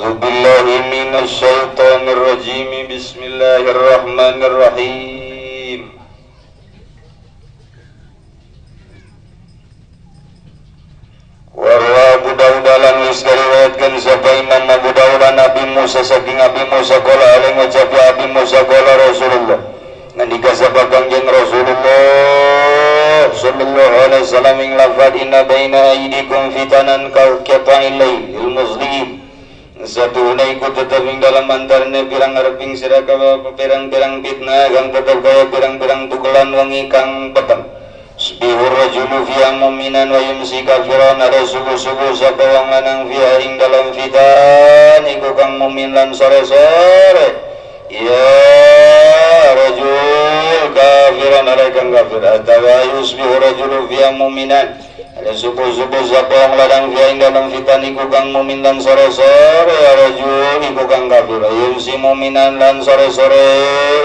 A'udzu billahi minasy syaithanir rajim. Bismillahirrahmanirrahim. Warwa Abu Dawud lan wis diriwayatkeun sapa Imam Abu Dawud Nabi Musa saking Abi Musa qala alaihi ngucap Abi Musa qala Rasulullah ngendika sapa Kanjeng Rasulullah sallallahu alaihi wasallam ing lafaz inna baina aydikum fitanan ka qita'il lail muslim satuna iku tetep ing dalam antarane pirang areping sira ka pirang-pirang fitnah kang tetep kaya pirang-pirang tukelan wengi kang peteng. Subihur rajulu fiha mu'minan wa yumsi kafiran ada subuh-subuh sapa wong lanang fiha ing dalam fitan iku kang mukmin lan sore-sore ya rajul kafiran ada kang kafir atawa yusbihur rajulu fiha mu'minan ada subuh-subuh sapa wong lanang fiha ing dalam fitan iku kang mukmin lan sore-sore ya rajul iku kang kafir yumsi mu'minan lan sore-sore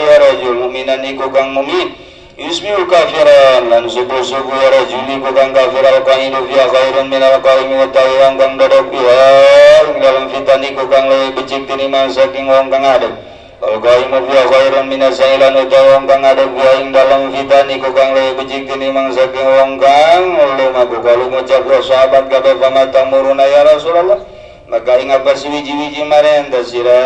ya rajul mu'minan iku kang mukmin Yusmiul kafiran lan subuh-subuh ya rajuli kukang kafir al-qa'idu fiya khairun minal qa'imi wa ta'iyang kang dodok fiya dalam fitani kukang lebih becik tiniman saking wong kang adek al-qa'imu fiya khairun minas sa'ilan wa ta'iyang kang adek fiya ing dalam fitani kukang lebih becik tiniman saking wong kang lumaku kalau ngucap ya sahabat kabeh pamata muruna ya Rasulullah maka ing apa siwiji-wiji marenta sira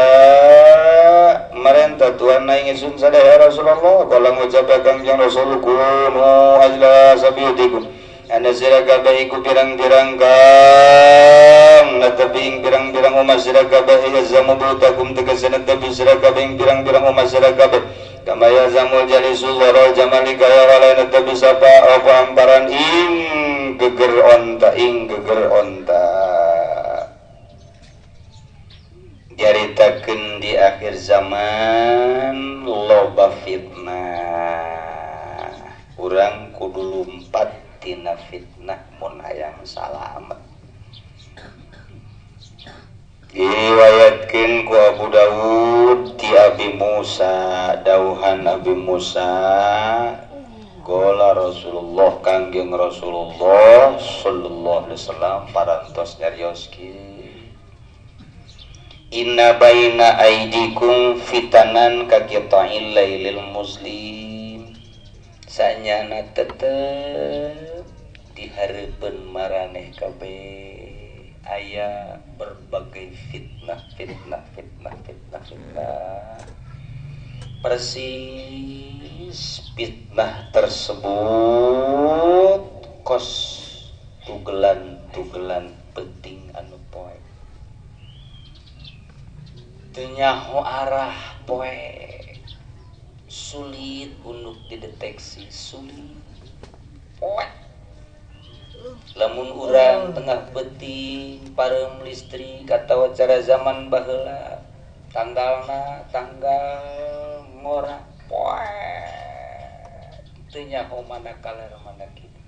marenta Tuhan na ingin sada ya Rasulullah kalau ngucap Kangjeng Rasul kunu ajla sabiyutikum anda sira kabeh iku pirang-pirang kang natebing pirang-pirang umat sira kabeh yazamu butakum tegasana tebi sira kabeh pirang-pirang umat sira kabeh kama yazamul jalisul wara jamalika ya walaina tebi sapa apa amparan ing geger onta jaritakeun di akhir zaman loba fitnah urang kudu lumpat tina fitnah mun hayang salamet diriwayatkeun ku Abu Dawud ti Abi Musa dauhan Abi Musa qala Rasulullah Kangjeng Rasulullah sallallahu alaihi wasallam parantos nyarios kieu inna baina aidikum fitanan kaqita'il lailil muslim sanyana tetep di hareupeun maraneh kabeh aya berbagai fitnah persis fitnah tersebut kos tugelan penting anu poe tenyaho arah poe sulit untuk dideteksi sulit poe lamun urang tengah beuting parem listrik atawa cara zaman baheula tanggal ngora poe tenyaho mana kaler mana kitu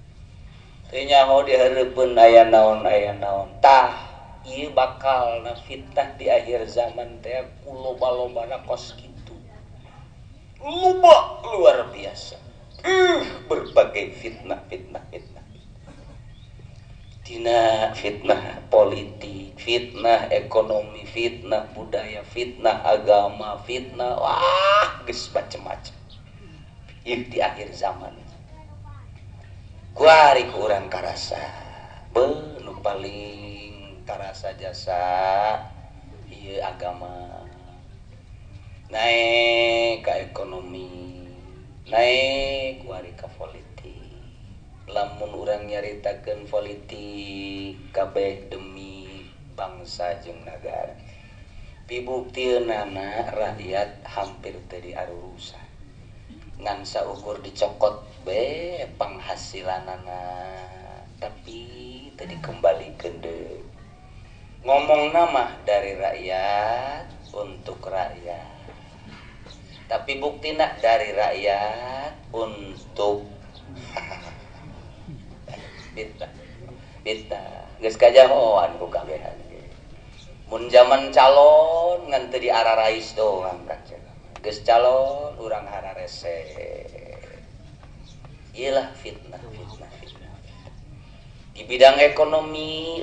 tenyaho di hareupeun aya naon tah ieu bakal na fitnah di akhir zaman teh loba-lobana kos kitu loba luar biasa berbagai fitnah tina fitnah politik fitnah ekonomi fitnah budaya fitnah agama fitnah wah geus macem-macem ieu di akhir zaman kuari ku urang karasa nu paling karasa jasa ieu agama naik ka ekonomi naik kuari ka politik lamun urang nyaritakeun politik kabeh demi bangsa jeung nagara pibuktieunnana rakyat hampir teu diarurusan ngan saukur dicokot be penghasilanana tapi teu dikembalikeun deui ngomong nama dari rakyat untuk rakyat tapi buktina dari rakyat untuk bita geus kajahoan ku kabehan mun zaman calon ngan teu diararais doang kaca geus calon urang hararese iyalah fitnah di bidang ekonomi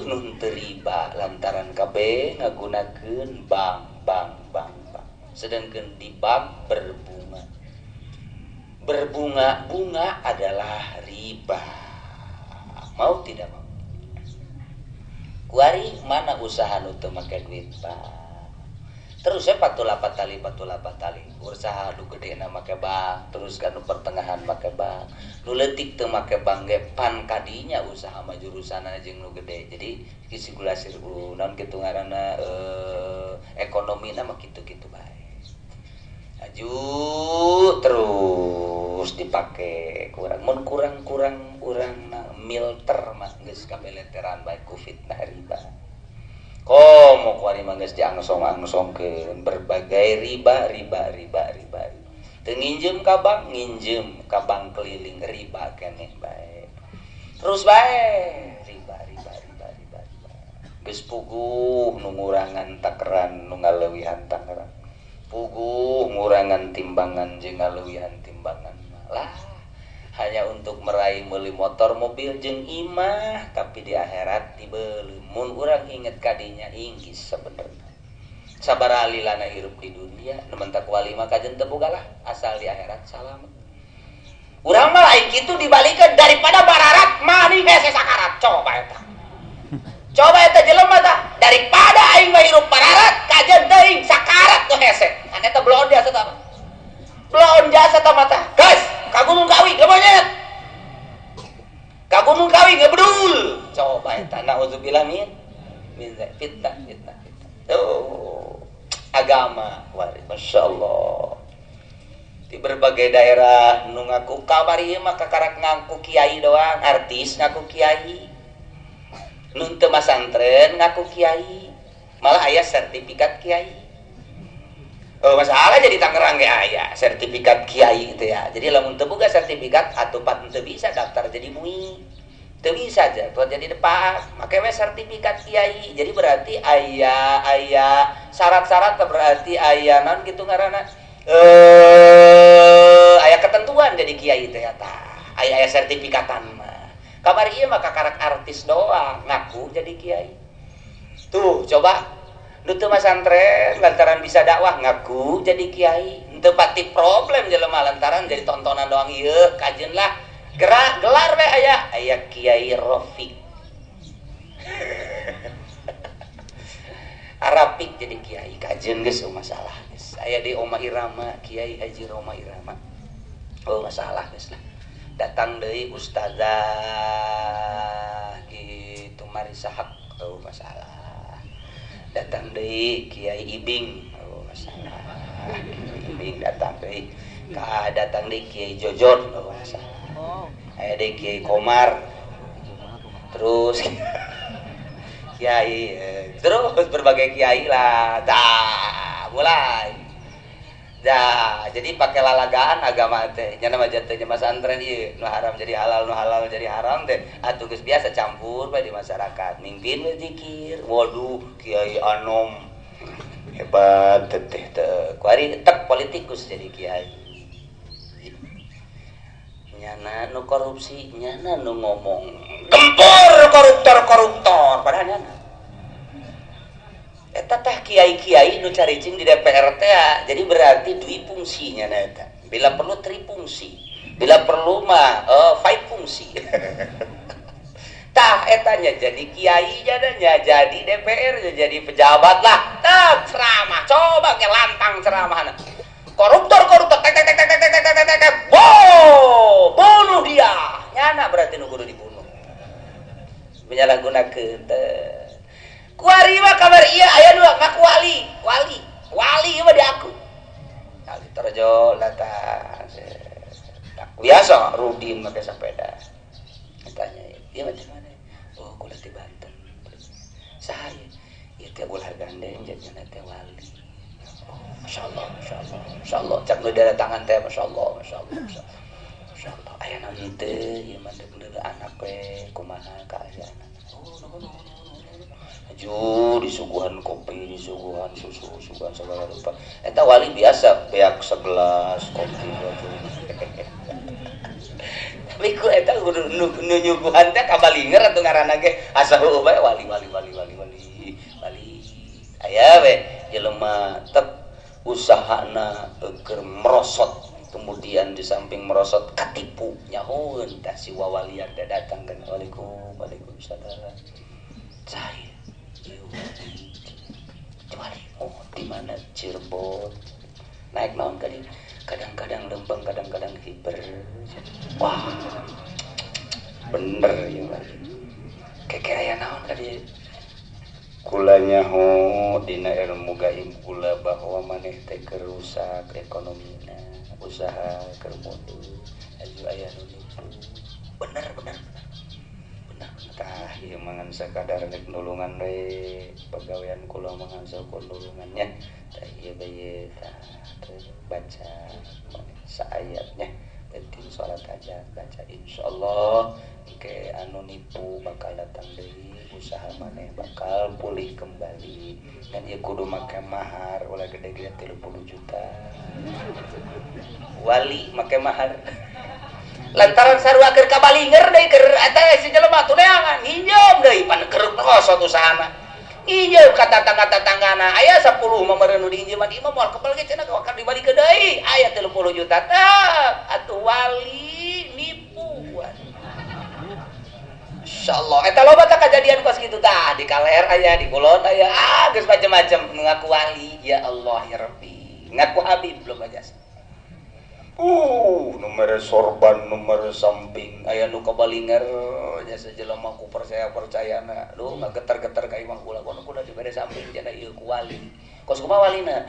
nun teu riba lantaran kabeh ngagunakeun bank. Sedangkan di bank bunga adalah riba. Mau tidak mau? Kuari mana usaha nu teu make duit bank? Terus patula patali usaha nu gede na make bank, terus kan pertengahan make bank, nu leutik teu make bank ge pan kadinya usaha mah jurusana jeung nu gede. Jadi kisigulasi naon kitu ngaranna ekonomina mah kitu-kitu bae. Aju terus dipake kurang urang milter mah geus kabeleteran bae ku fitnah riba. Komo kuari mangges diangsong-angsongkeun berbagai riba. Teu nginjem ka bank, nginjem ka bank keliling riba keneh bae. Terus bae riba. Geus puguh nu ngurangan takeran nu ngaleuwihan takeran. Puguh ngurangan timbangan jeung ngaleuwihan timbangan. Lah hanya untuk meraih meuli motor mobil jeung imah, tapi di akhirat dibeuleum. Mun urang inget kadinya inggis sabenerna. Sabaraha lilana hirup di dunia, nemen tak wali mah kajen teu bogalah, asal di akhirat salamet. Urang mah lain kitu dibalikeun daripada bararat mani hese sakarat. Coba eta jelema tah daripada aing mah hirup bararat kajen teuing sakarat teu hese. Ane teh blondia eta mah. Blondia eta mah tah. Guys, ka Gunung Kawi ge monyet. Ka Gunung Kawi ge bedul. Coba eta naudzubillah min fitnah. Tuh agama waris masyaallah. Di berbagai daerah nu ngaku kabar ieu mah kakarak ngaku kiai doang, artis ngaku kiai. Nu teu masantren ngaku kiai. Malah aya sertifikat kiai. Oh, masalah jadi Tangerang ge aya sertifikat kiai itu ya. Jadi lamun teu boga sertifikat atupat teu bisa daftar jadi MUI. Teu bisa aja buat jadi depan. Make we sertifikat kiai. Jadi berarti aya syarat-syarat berarti aya naon kitu ngaranna? Aya ketentuan jadi kiai teh eta. Aya sertifikatan mah. Kabar ieu mah kakarak artis doang ngaku jadi kiai. Tuh, coba nu teu masantren lantaran bisa dakwah ngaku jadi kiai. Teu pati problem jelema lantaran jadi tontonan doang ieu, kajeun lah. Gelar we aya Kiai Rafiq. Arapik jadi kiai kajeun geus masalah geus. Aya di Oma Irama, Kiai Haji Roma Irama. Oh masalah geus lah. Datang deui ustazah kitu Marisa Haq. Oh masalah. Datang deui Kiai Ibing. Oh masalah. Kiai Ibing datang deui. Datang deui Kiai Jojon. Oh masalah. Aya deui Kiai Komar. Terus kiai terus berbagai kiai lah. Mulai. Jadi pakai lalagaan agama teh. Nya nama jatuhnya masantren ieu nu haram jadi halal, nu halal jadi haram teh. Atuh geus biasa campur bae di masyarakat. Mimpin we zikir. Waduh, Kiai Anom. Hebat teh teh. Kuari tek politikus jadi kiai. Nyana nu korupsi, nyana nu ngomong gempor koruptor padahal nyana eta teh kiai-kiai nu caricing di DPR teh jadi berarti dui fungsinya eta bila perlu trifungsi bila perlu mah five fungsi tah etanya jadi kiai jadanya jadi DPR jadi pejabat lah tah ceramah coba ke lantang ceramahna koruptor bunuh dia nyana berarti nu kudu dibunuh menyalahgunakeun teh kuari mah kabar ieu aya nu ngaku wali mah diaku kali terjo lata biasa Rudin make sepeda tanya dia macam mana oh kulit di Banten saha ieu teh ulah gandeng jadi teh wali. Masya Allah, cak nu datangan teh, Masya Allah. Aya naon teh, ieu mah bener anak we kumaha kaayaan. Aju disuguhan kopi, disuguhan susu, disuguhan segala rupa. Eta wali biasa beak 11 kopi atuh. Tapi ku eta kudu nu nyuguhan teh kabalinger atuh ngaranna ge asa heueuh bae wali. Aya we jelema tep usahana keur merosot, kemudian di samping merosot katipu nyahoeun tah si wawalian da datang kan waalaikumsalam. Cai. Wali di mana Cirebon. Naik naon kali kadang-kadang lempeng kadang-kadang hiper. Wah. Bener ya Wali. Keke aya naon kali kula nyaho dina ilmu gaib kula bahwa maneh teh keur rusak ekonomina, usaha keur mundur, aju aya nu nipu. Bener. Tah ieu mangan sakadar rek nulungan we pagawean kula mangan sakon nulungannya. Tah ieu bae tah baca saayatnya penting salat aja baca insyaallah ke anu nipu bakal datang deui usaha maneh bakal pulih kembali dan ieu kudu make mahar ulah gede-gede 30 juta wali make mahar lantaran sarua keur kabalinger deui keur eta si jelema teh neangan hinjeum deui pan keur rosot usahana hinjeum ka tatangga-tatanggana aya 10 mah meureun nu dihinjeuman imam moal kebal ge cenah ka dibalik deui aya 30 juta tah atuh wali nipu insyaallah eta loba tah kajadian kos kitu tah di Kaler aya di Kulon aya geus macam-macam ngaku wali ya Allah ya Rabbi ngaku Habib belum jasa nomor sorban nomor samping aya nu kabalinger jasa jelema ku percayana duh ngageter-geter ka imah kula kudu dibere samping cenah ieu ku wali kos kumaha walina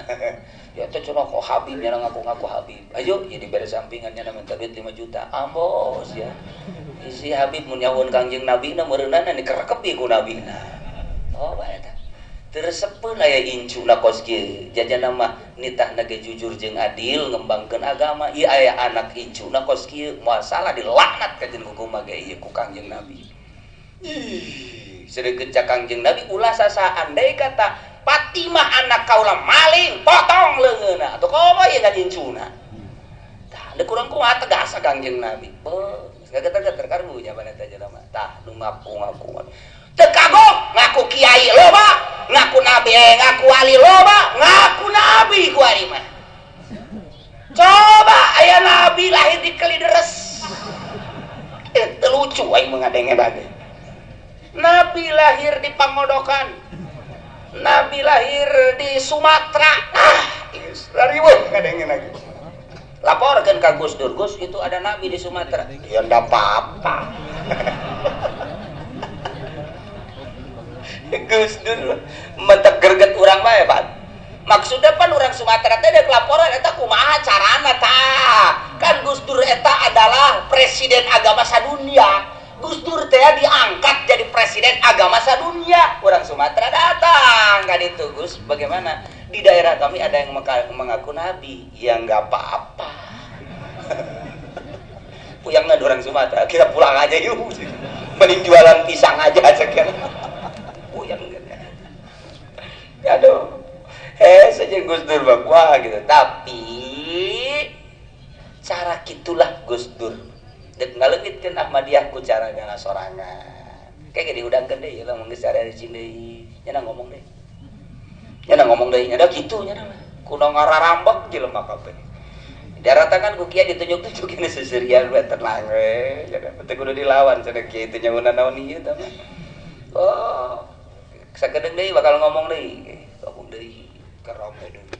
ya teh cenah kok Habib nya ngaku-ngaku Habib ayo ieu dibere sampingan nya minta duit 5 juta ambos ya si Habib mun nyahoeun Kangjeng Nabi na meureunana dikerekep ku nabina oh bae eta teresepeun aya incuna kos kieu jajana mah nitahna ge jujur jeung adil ngembangkeun agama ieu aya anak incuna kos kieu moal salah dilaknat ka jeung hukum ge ieu ku Kangjeng Nabi ih sedeukeut ca Kangjeng Nabi ulah sasaandai kata Fatimah anak kaula maling potong leungeunna atuh komo ieu kan incuna tah da kurang kumaha tegas Kangjeng Nabi geter-geter karbu jaban eta jelema tah nu ngaku teu kagok ngaku kiai loba ngaku nabi ngaku wali loba ngaku nabi ku ari mah coba aya nabi lahir di Kalideres teu lucu aing mengadenge bade nabi lahir di Pangodokan nabi lahir di Sumatera geus rariweuh ngadenge lagi laporkan ke Gus Dur, Gus itu ada nabi di Sumatera ya ndak apa-apa Gus Dur mentek greget urang bae Pak maksudnya pan urang Sumatera teh dek laporan eta kumaha carana tah kan Gus Dur eta adalah presiden agama sadunia Gus Dur teh diangkat jadi presiden agama sadunia urang Sumatera datang ka ditu Gus bagaimana di daerah kami ada yang mengaku nabi ya nggak apa-apa puyangna orang Sumatera kita pulang aja yuk mending jualan pisang aja sekian puyang gitu aduh saja Gus Dur wah gitu tapi cara gitulah Gus Dur dek ngaleungitkeun Ahmadiyah ku cara gana sorangan kayak diudangkeun deui ya lamun geus area di Cindeui nya ngomong deui nya ngomong deui nya kitu nya kudu ngararambek jelema kabeh daratangan ku kieu ditunjuk-tunjuk ini seserian we tenang we cenah teu kudu dilawan cenah kieu teh nyauna naon ieu tah oh sakedeung deui bakal ngomong deui kerome deui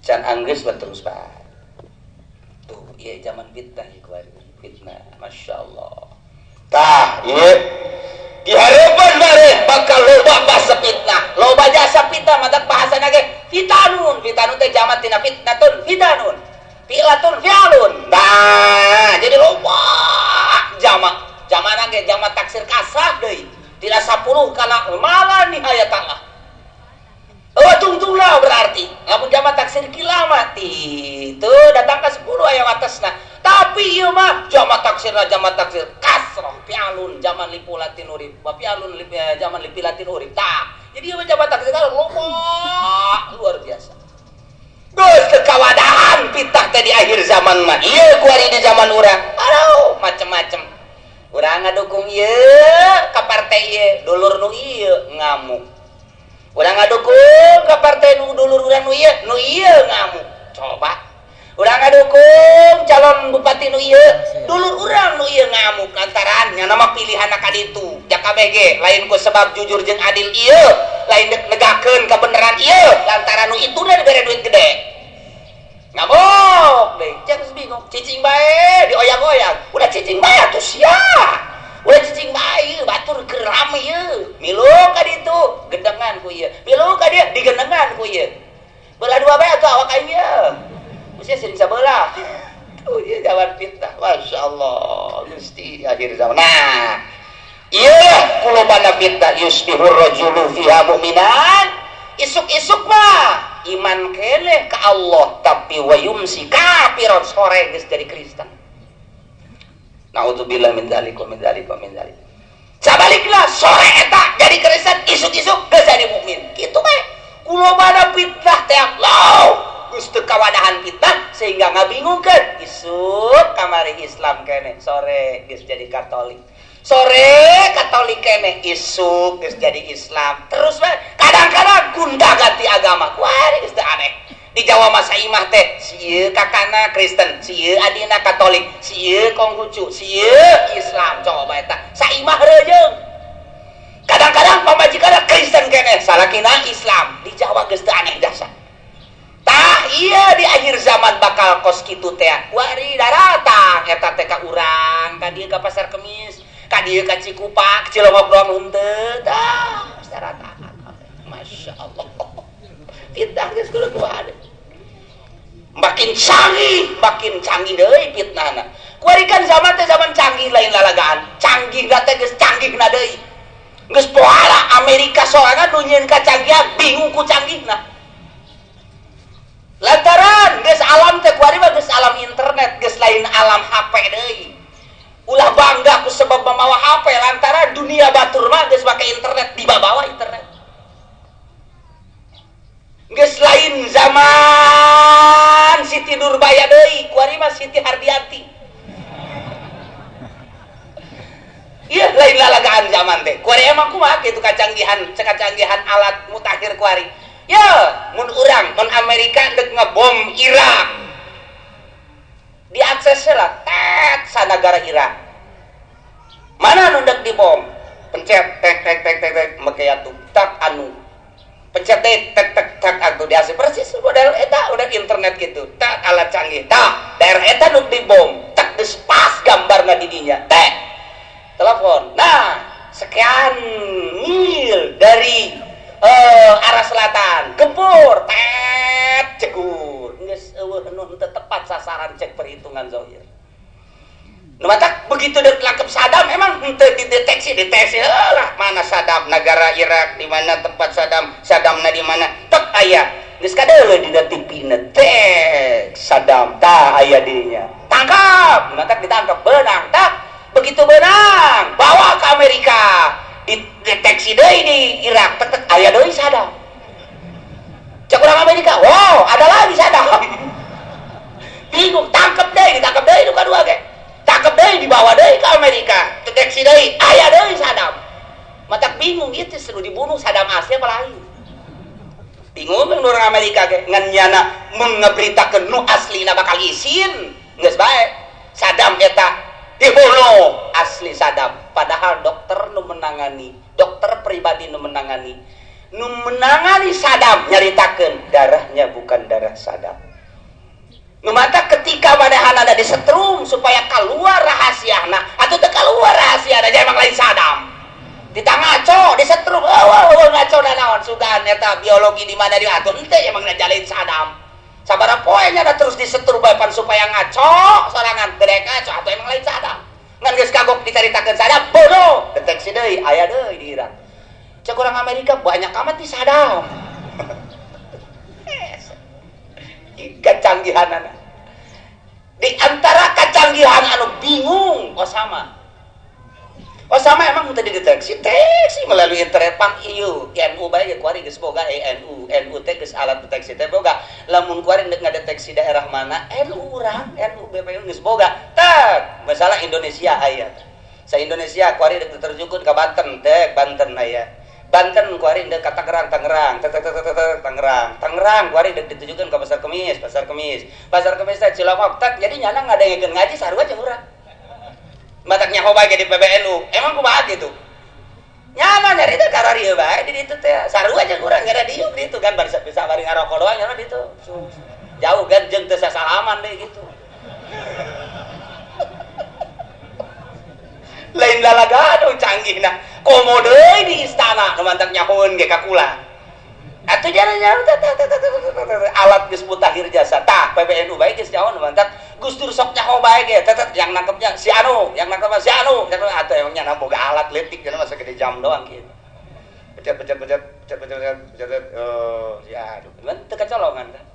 can anggeus terus Pak tuh ieu zaman fitnah ieu kuari fitnah masyaallah tah ieu di harapan mare bakal loba bahasa fitnah loba jasa fitnah mata bahasana ge fitanun teh jamak tina fitnatun fitanun fi'latun fi'alun nah jadi loba jamak ge jamak taksir kasrah deui tidak 10 kana malah nihayat tangah tungtunglah berarti lamun jamak taksir kilamat itu datang ke 10 aya watasna tapi ieu mah jamak taksir kasrah fi'alun zaman lipulatin urip fi'alun zaman lipilatin urip tah jadi ieu jamak taksir loba luar biasa geus kekawadahan pitah teh di akhir zaman mah ieu ku ari di zaman urang aduh macem-macem urang ngadukung ieu ka partai ieu dulur nu ieu ngamuk urang ngadukung ka partai nu dulur urang nu ieu ngamuk coba urang ngadukung calon bupati nu ieu dulur urang nu ieu ngamuk lantaran nya nama pilihan ka ditu da KBG lain ku sebab jujur jeung adil ieu lain negakeun kebenaran ieu lantaran nu ituna dibere duit gede ngabok deh jangan bingung cicing bae dioyang-oyang udah cicing bae atuh sia udah cicing bae batur keur rame ieu milu ka ditu gendengan ku ieu milu ka dieu digendengan ku ieu belah dua bae atuh awak aing ieu mesti sering sabelah tuh ieu jawan fitnah masyaallah Gusti akhir zaman nah ieu kulobana fitnah yusbihur rajulu fiha mu'minan isuk-isuk mah iman keneh ka Allah tapi wayumsi kafiron sore geus jadi Kristen. Naudzubillah min dzalik wa min dzalik wa min dzalik. Sabalikna sore eta jadi Kristen isuk-isuk geus jadi mukmin. Kitu bae. Kulobana fitnah teh Allah. Geus teu kawadahan fitnah sehingga ngabingungkeun isuk kamari Islam keneh sore geus jadi Katolik. Sore Katolik kene isuk geus jadi Islam terus we kadang-kadang gundah ganti agama wah geus teu aneh di Jawa mah saimah teh si ieu kakana Kristen si ieu adina Katolik si ieu Konghucu si ieu Islam coba eta saimah reujeung kadang-kadang pamajikanna Kristen kene salakina Islam di Jawa geus teu aneh jasa tah iya di akhir zaman bakal kos kitu teh wari daratang eta teh ka urang ka dieu ka pasar Kemis ka dieu ka Cikupa Cilongok doang henteu tah saratan masyaallah fitnah geus kudu kuat makin canggih deui fitnahna kuarikeun zaman teh zaman canggih lain lalagaan canggih teh geus canggihna deui geus poala Amerika sorangan nu nyieun kacanggihan bingung ku canggihna lantaran geus alam teh kuari mah geus alam internet geus lain alam HP deui ulah bangga ku sebab mamawa HP lantaran dunia batur mah geus make internet dibawa internet geus lain zaman Siti Nurbaya deui kuari mah Siti Hardianti iya lain lalagaan zaman teh kuari emang kumaha kitu kacanggihan alat mutakhir kuari ya mun urang mun Amerika deuk ngebom Irak diakses lah sanagara Irak mana nu deuk dibom pencet tek make atuh tak anu pencet tek atuh diakses persis model eta udah internet gitu tak alat canggih tak daerah eta nu dibom tak geus pas gambarna di dinya tek telepon nah sekian mil dari arah selatan gempur tet cegur geus eueuh nu teu tepat sasaran cek perhitungan zahir nu matak begitu deuk lakep Saddam emang teu dideteksi lah mana Saddam negara Irak di mana tempat Saddamna di mana tek aya geus kadeuleuh dina TV-na tek Saddam tah aya dinya tangkap matak ditangkap beunang tak begitu beunang bawa ke Amerika dideteksi deui di Irak tetek aya deui Saddam cek urang Amerika wow ada lagi Saddam bingung ditangkap deui nu kadua ge tangkap deui dibawa deui ke Amerika deteksi deui aya deui Saddam matak bingung ieu teh seru dibunuh Saddam asli apa lain bingung nu urang Amerika ge ngan nyana mengeberitakeun nu aslina bakal izin geus bae Saddam eta dibunuh asli Saddam padahal dokter pribadi nu menangani Saddam nyaritakeun darahnya bukan darah Saddam nu mata ketika padahal ada disetrum supaya keluar rahasiana atau teu keluar rahasiana jadi emang lain Saddam ditangaco disetrum ngaco naon sugan eta biologi di mana dia atuh henteu emang ngajalin Saddam sabaraha poe nya terus disetur baepan supaya ngaco sorangan gede ngaco atau emang lain Saddam ngan geus kagok dicaritakeun Saddam bodoh deteksi deui aya deui di Irak cek urang Amerika banyak amat di Saddam kacanggihanana di antara kacanggihan anu bingung Osama emang teu dideteksi melalui internet pang ieu NU bae kuari geus boga NU teh geus alat deteksi teh boga lamun kuari ngadeteksi daerah mana NU urang NU BPU geus boga teh masalah Indonesia aya sa Indonesia kuari dek terjukun ka Banten teh Banten aya Banten kuari dek ka Tangerang Tangerang kuari dek ditujukeun ka Pasar Kemis teh Cilongok teh jadi nyana ngadengekeun ngaji sarua jeung urang matak nyaho bae di PBNU emang kumaha gitu nyana nyari teh kararieu bae di ditu teh sarua jeung urang gara dieu di ditu kan bisa bari ngarokok doang nyana ditu jauh kan jeung teu sasalaman deh gitu lain lalaga anu canggihna komo deui di istana nu mantak nyahoeun ge ka kula atuh jalan-jalan alat geus mutakhir jasa tah PBNU bae geus nyaho nu mantak Gus Dur sok nyaho bae ge tetet yang nangkepnya si anu atuh emangnya na boga alat leutik cenah masa gede jam doang kieu pecet ya aduh kan teu kacolongan kan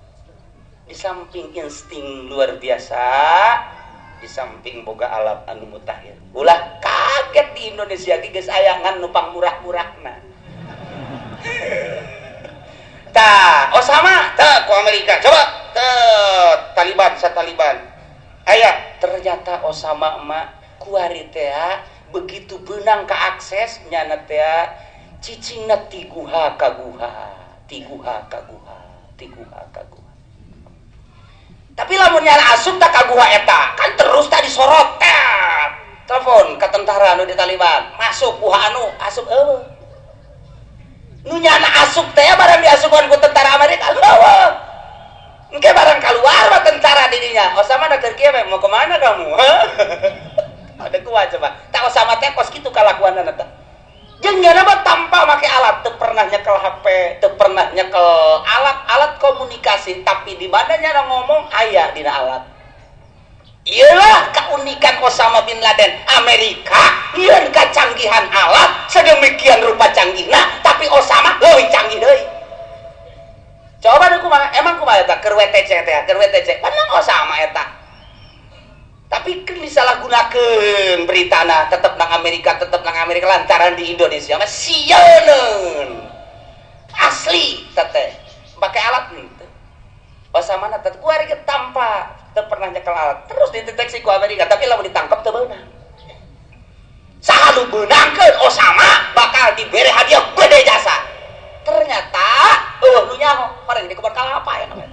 di samping insting luar biasa di samping boga alat anu mutakhir ulah kaget di Indonesia ge geus aya ngan nu pangmurah-murahna tah Osama tah ku Amerika coba Taliban aya ternyata Osama mah kuari teh begitu beunang ka akses nyana teh cicingna ti guha ka guha tapi lamun nyana asup tak ka guha eta kan terus tadi sorot telepon ka tentara nu di Taliban masuk guha anu asup eueuh nu nyana asup teh barang diasupan ku tentara Amerika eueuh engke barang keluar mah tentara didinya Osama da keur kieu mau kemana kamu ada kuat coba tak Osama teh kos kitu kalakuanna teh jeung nyana mah tanpa make alat teu pernah nyekel HP teu pernah nyekel alat komunikasi tapi di mana nyana ngomong aya dina alat iyalah keunikan Osama bin Laden Amerika ieun kacanggihan alat sedemikian rupa canggihna tapi Osama leuwih canggih deui coba deh emang kumaha eta keur WTC panang Osama eta tapi kan disalahgunakeun beritana tetep nang Amerika lantaran di Indonesia mah sieun asli teteh pakai alat henteu Osama na teh kuari ge tanpa teu pernah nyekel alat terus dideteksi ku Amerika tapi lamun ditangkap teu beunang saha nu beunangkeun Osama bakal dibere hadiah gede jasa ternyata lu nyaho pareng di kebun kalapa ya namanya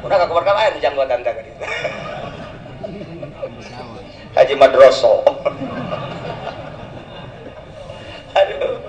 udah ke kebun kalapa ya janggotan teh kan itu Haji Madroso aduh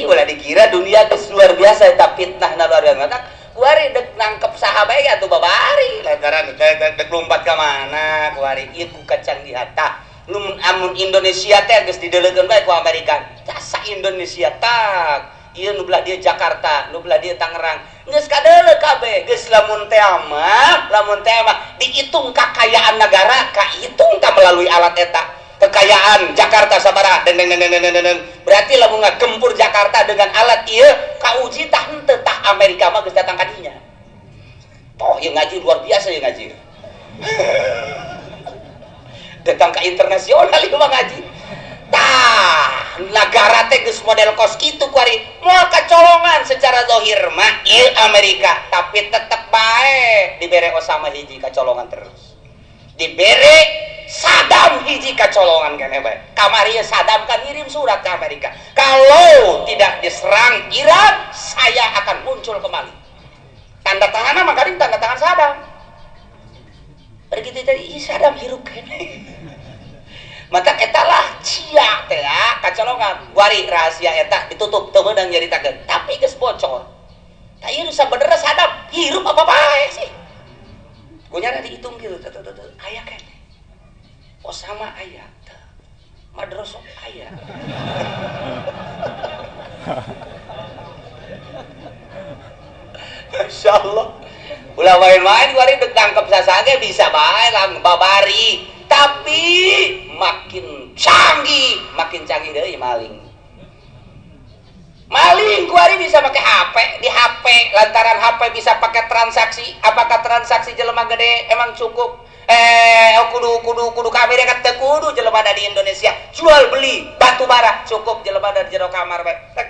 ulah dikira dunia geus luar biasa eta fitnahna luar biasa kuari dek nangkep sahabat atuh babari lantaran dek lompat ka mana kuari ieu ku kacanggihan tah amun Indonesia teh geus didelegeun bae ku Amerika jasa Indonesia tak ieu nu belah dia Jakarta nu belah dia Tangerang geus kadeuleu kabeh geus lamun teh mah dihitung kakayaan negara kahitung ka melalui alat eta kekayaan Jakarta sabaraha den berarti lamun ngagempur Jakarta dengan alat ieu kauji tah henteu tah Amerika mah geus datang ka dinya toh ieu ngaji luar biasa ieu ngaji datang ke internasional ieu mah ngaji tah negara teh geus model kos kitu kuari moal kacolongan secara zahir mah ieu Amerika tapi tetep bae dibere Osama hiji kacolongan terus dibere Saddam hiji kacolongan keneh bae kamari Saddam kan ngirim surat ke Amerika kalau tidak diserang Iran saya akan muncul kembali tanda tanganna mah kadang tanda tangan Saddam begitu tadi Saddam hirup keneh maka etalah cia teh kacolongan kuari rahasia eta ditutup teu meunang nyaritakeun tapi geus bocor tah ieu sabenerna Saddam hirup apa bae sih kunyana dihitung kieu aya keneh Osama aya teh Madroso aya Masya Allah ulah main-main kuari dek tangkep sasage bisa bae lang babari tapi makin canggih deui maling kuari bisa pakai HP di HP lantaran HP bisa pakai transaksi apakah transaksi jelema gede emang cukup kudu ka Amerika teu kudu jelema di Indonesia jual beli batu bara cukup jelema dari jero kamar bae tek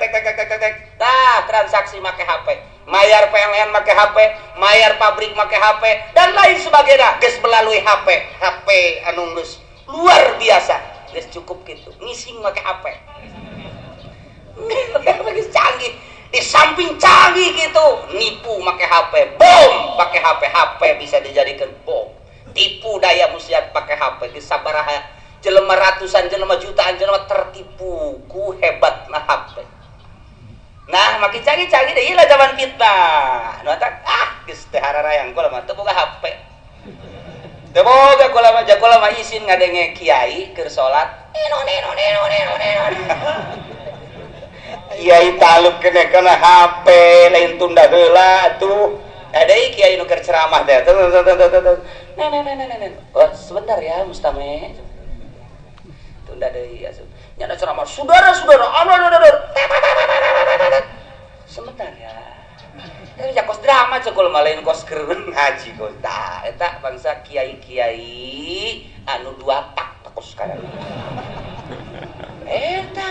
Tah, transaksi make HP, mayar PLN make HP, mayar pabrik make HP, dan lain sebagainya geus melalui HP. HP anu geus luar biasa, geus cukup gitu. Ngising make HP. Geus canggih. Di samping canggih gitu, nipu make HP, bom pakai HP. HP bisa dijadikan bom. Tipu daya muslihat pakai HP. Geus sabaraha jelema ratusan, jelema jutaan, jelema tertipu ku hebatna HP. Nah, makin canggih-canggih deh, ilah zaman fitnah. Nu eta geus teh hararayang kula mah teu boga HP. Teu boga kula mah isin ngadenge kiai keur salat. Kiai taluk kene kana HP lain tunda heula atuh. Deui kiai nu keur ceramah teh. Oh, sebentar ya Mustame. Tunda deui asuh. Nyana ceramah, saudara-saudara, sebentar ya. Ya kos drama cekul malain kos keur ngaji kos. Tah eta bangsa kiai-kiai anu dua tak kos kana. Eta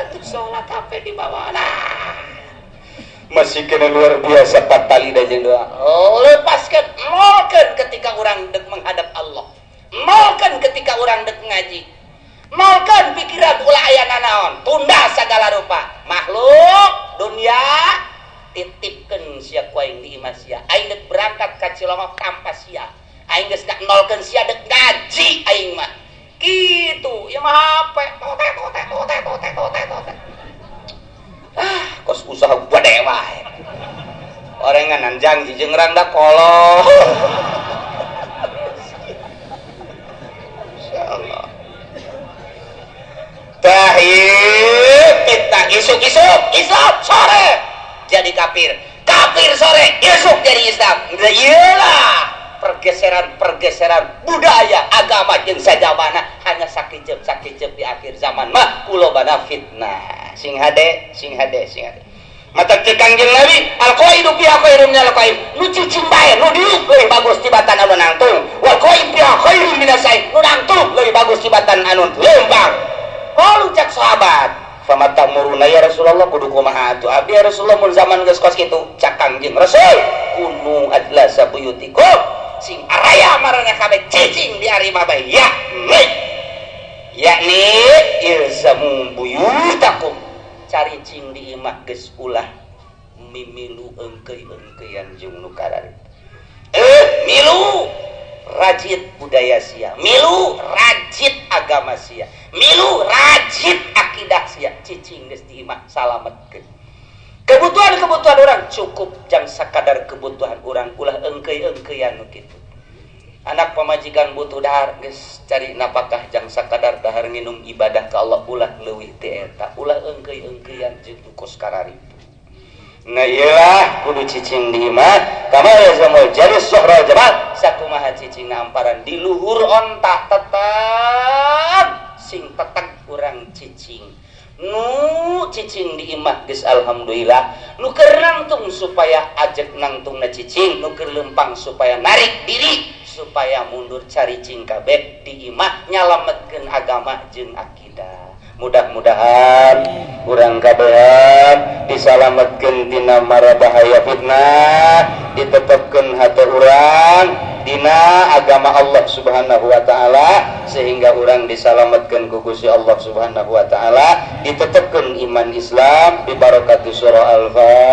tuh salat HP di bawah nah. Masih kena luar biasa patalida jeung doa. Oh, lepaskan, nolkeun ketika orang dek menghadap Allah. Nolkeun ketika orang dek ngaji. Nolkeun pikiran ulah aya nanaon, tunda segala rupa. Makhluk dunia titipkeun sia ku aing di imah sia. Aing dek berangkat ka Ciloma tanpa sia. Aing geus nolkeun sia dek ngaji aing mah. Gitu, ya mah HP. Kos usaha gede wae. Orengan janji jeung randa kolot. Insyaallah. Kita isuk sore jadi kafir sore isuk jadi Islam. Iyalah pergeseran budaya agama jeung sajabana hanya sakijep di akhir zaman mah kulobana fitnah. Sing hade mata Kangjeng Nabi al-qaidu fi khairum minal qaim, nu cicing bae nu diuk leuwih bagus tibatan anu nangtung, wal qaim fi khairum minas saim, nu nangtung leuwih bagus tibatan anu leumbang. Qalu cak sahabat, famatamuruna ya Rasulullah kudu kumaha atuh abdi ya Rasulullah mun zaman geus kos kitu. Cak Kangjeng Rasul, kunu adla sabuyutikum, sing araya marana kabeh cicing di ari mah bae yakni ilzamu buyutakum, cari cing di imah geus ulah mimilu engkeuy-engkeuyan jeung nu karari. Milu rajit budaya sia, milu rajit agama sia, milu rajit akidah sia, cicing geus di imah salametkeun. Kebutuhan orang cukup jang sakadar kebutuhan orang, ulah engkeuy-engkeuyan nu kitu. Anak pamajikan butuh dahar geus cari napakah jang sakadar dahar nginum ibadah ka Allah, ulah leuwih ti eta, ulah engkeuy-engkeuyan jeung kos karari. Nah iyalah kudu cicing di imah kamar zamul jaris suhra jamal sakumaha cicing amparan di luhur ontak tetep sing teteg urang cicing. Nu cicing di imah geus alhamdulillah, nu keur nangtung supaya ajek nangtungna cicing, nu keur lempang supaya narik diri, supaya mundur cari cing kabeh di imah nyalametkeun agama jeung akidah. Mudah-mudahan urang kabehan disalametkeun tina mara bahaya fitnah, ditetepkeun hate urang dina agama Allah Subhanahu wa taala sehingga urang disalametkeun ku Gusti Allah Subhanahu wa taala, ditetepkeun iman Islam bi barakati surah Al-Fatihah.